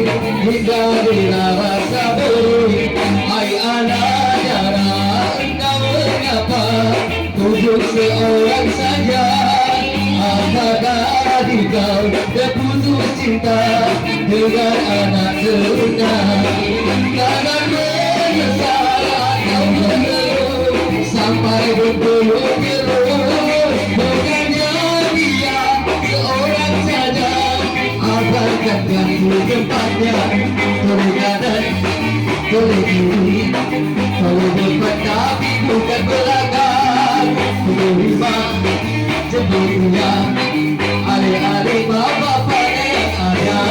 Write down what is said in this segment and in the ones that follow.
hingga bila rasa beri. Hai anak darah, engkau mengapa tujuh seorang saja? Apakah adik kau terputus cinta dengan anak teruna? Jangan menyesal atau mengeluh sampai berpeluh-peluh. Bukannya dia seorang saja, abaikan ganggu tempatnya. Terkadang terlebih kalau depan tapi bukan belakang. Terima sebelumnya adik-adik bapak-bapak yang ada.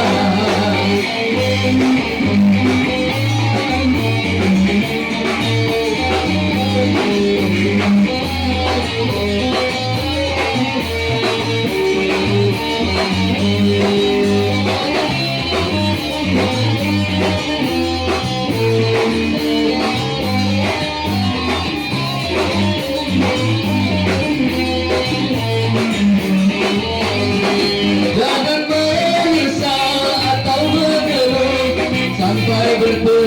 Jangan menyesal atau mengeluh sampai berpeluh.